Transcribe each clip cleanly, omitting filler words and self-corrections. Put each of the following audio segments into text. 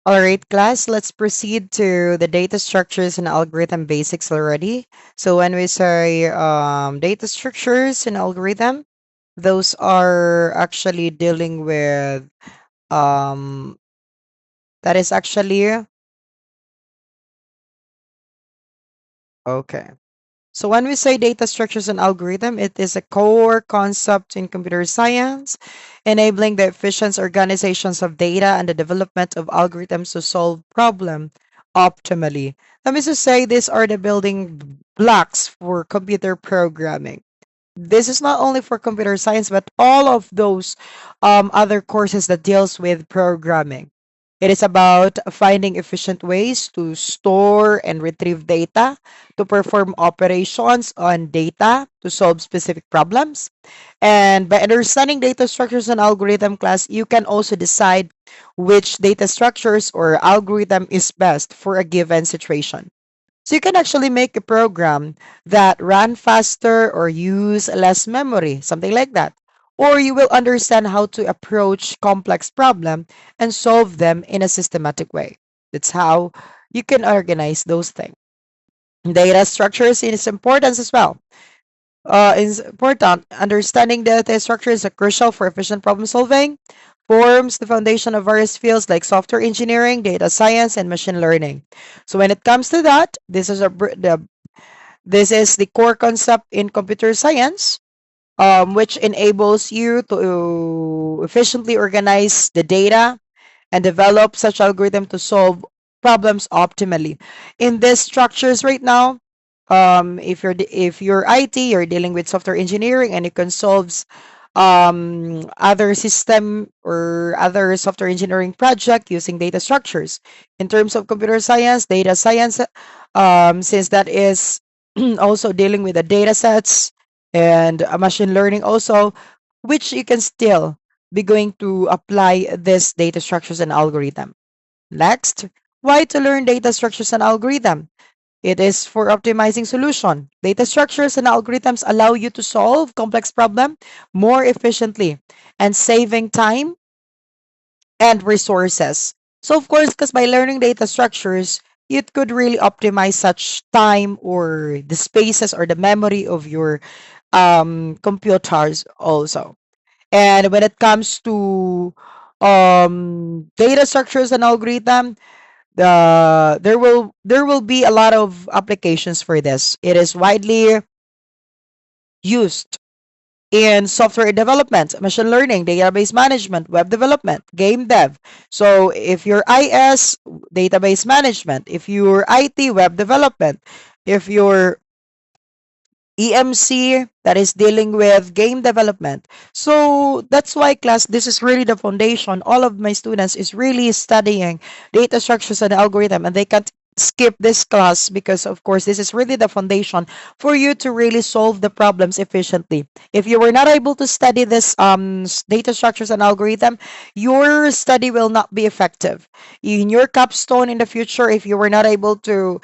All right, class, let's proceed to the data structures and algorithm basics already. So when we say data structures and algorithm, those are actually dealing with um, that is actually okay. So when we say data structures and algorithm, it is a core concept in computer science, enabling the efficient organizations of data and the development of algorithms to solve problem optimally. Let me just say these are the building blocks for computer programming. This is not only for computer science, but all of those other courses that deals with programming. It is about finding efficient ways to store and retrieve data, to perform operations on data, to solve specific problems. And by understanding data structures and algorithm class, you can also decide which data structures or algorithm is best for a given situation. So you can actually make a program that run faster or use less memory, something like that. Or you will understand how to approach complex problem and solve them in a systematic way. That's how you can organize those things. Data structures is importance as well. Is important. Understanding data structure is crucial for efficient problem solving. Forms the foundation of various fields like software engineering, data science, and machine learning. So when it comes to that, this is the core concept in computer science, which enables you to efficiently organize the data and develop such algorithm to solve problems optimally. In these structures right now, if you're IT, you're dealing with software engineering, and you can solve other system or other software engineering project using data structures. In terms of computer science, data science, since that is also dealing with the data sets and machine learning also, which you can still be going to apply this data structures and algorithm. Next, why to learn data structures and algorithm? It is for optimizing solution. Data structures and algorithms allow you to solve complex problem more efficiently and saving time and resources. So of course, because by learning data structures, you could really optimize such time or the spaces or the memory of your computers also. And when it comes to data structures and algorithm, there will be a lot of applications for this. It is widely used in software development, machine learning, database management, web development, game dev. So if you're IS, database management, if you're IT, web development, if you're EMC, that is dealing with game development. So that's why class, this is really the foundation. All of my students is really studying data structures and algorithm, and they can't skip this class because of course this is really the foundation for you to really solve the problems efficiently. If you were not able to study this data structures and algorithm, your study will not be effective in your capstone in the future. If you were not able to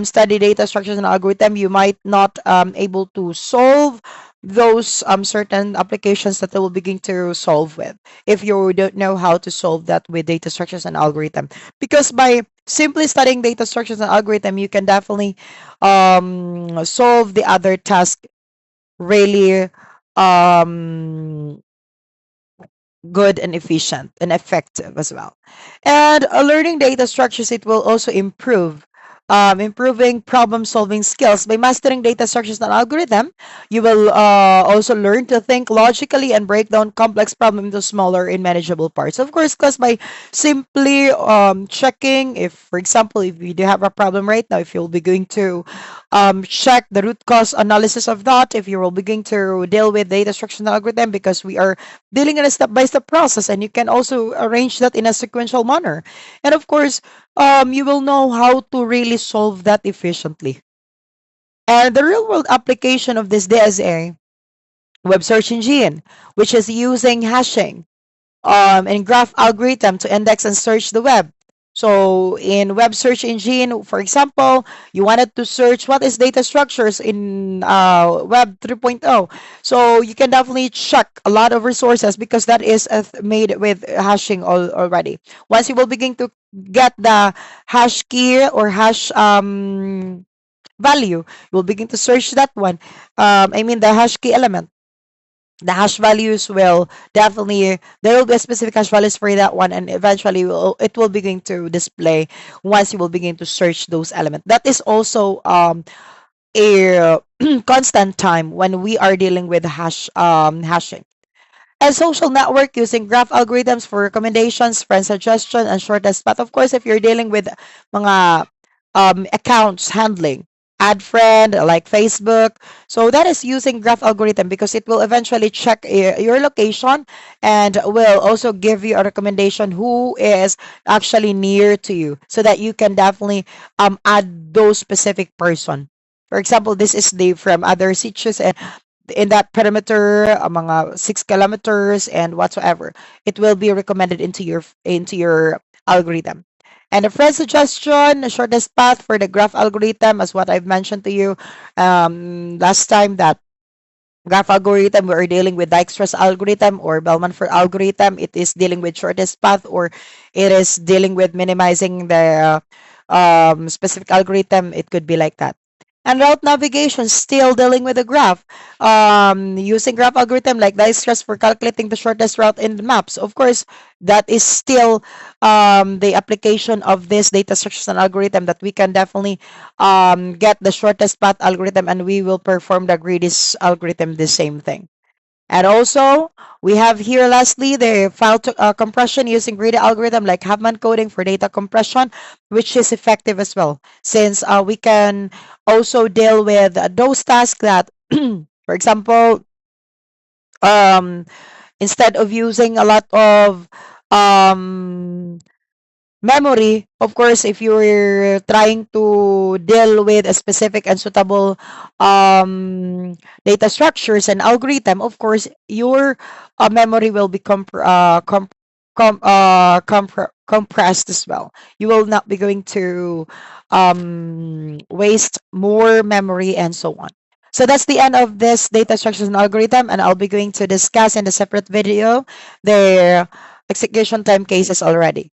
study data structures and algorithm, you might not able to solve those certain applications that they will begin to solve with if you don't know how to solve that with data structures and algorithm. Because by simply studying data structures and algorithm, you can definitely solve the other task really um, good and efficient and effective as well. And learning data structures, it will also improving problem solving skills. By mastering data structures and algorithm, you will also learn to think logically and break down complex problems into smaller and manageable parts. Of course, because by simply checking, if for example, if you do have a problem right now, if you'll be going to check the root cause analysis of that, if you will begin to deal with data structure and algorithm, because we are dealing in a step-by-step process, and you can also arrange that in a sequential manner. And of course, you will know how to really solve that efficiently. And the real-world application of this DSA, web search engine, which is using hashing and graph algorithm to index and search the web. So in web search engine, for example, you wanted to search what is data structures in web 3.0. So you can definitely check a lot of resources because that is made with hashing already. Once you will begin to get the hash key or hash value, you will begin to search that one. I mean the hash key element, the hash values will definitely, there will be a specific hash values for that one, and eventually it will begin to display once you will begin to search those elements. That is also a constant time when we are dealing with hashing. And social network using graph algorithms for recommendations, friend suggestion, and shortest path. Of course, if you're dealing with mga accounts handling, add friend like Facebook, so that is using graph algorithm because it will eventually check your location and will also give you a recommendation who is actually near to you so that you can definitely add those specific person. For example, this is the from other cities in that perimeter, mga 6 kilometers and whatsoever, it will be recommended into your algorithm. And the friend suggestion, the shortest path for the graph algorithm, as what I've mentioned to you last time, that graph algorithm, we are dealing with Dijkstra's algorithm or Bellman-Ford algorithm. It is dealing with shortest path, or it is dealing with minimizing the specific algorithm. It could be like that. And route navigation, still dealing with the graph. Using graph algorithm like Dijkstra's for calculating the shortest route in the maps. Of course, that is still the application of this data structures and algorithm that we can definitely get the shortest path algorithm, and we will perform the greatest algorithm the same thing. And also, we have here lastly the compression using greedy algorithm like Huffman coding for data compression, which is effective as well, since we can also deal with those tasks that, for example, um, instead of using a lot of um, memory, of course, if you're trying to deal with a specific and suitable data structures and algorithm, of course, your memory will be compressed as well. You will not be going to waste more memory and so on. So that's the end of this data structures and algorithm, and I'll be going to discuss in a separate video the execution time cases already.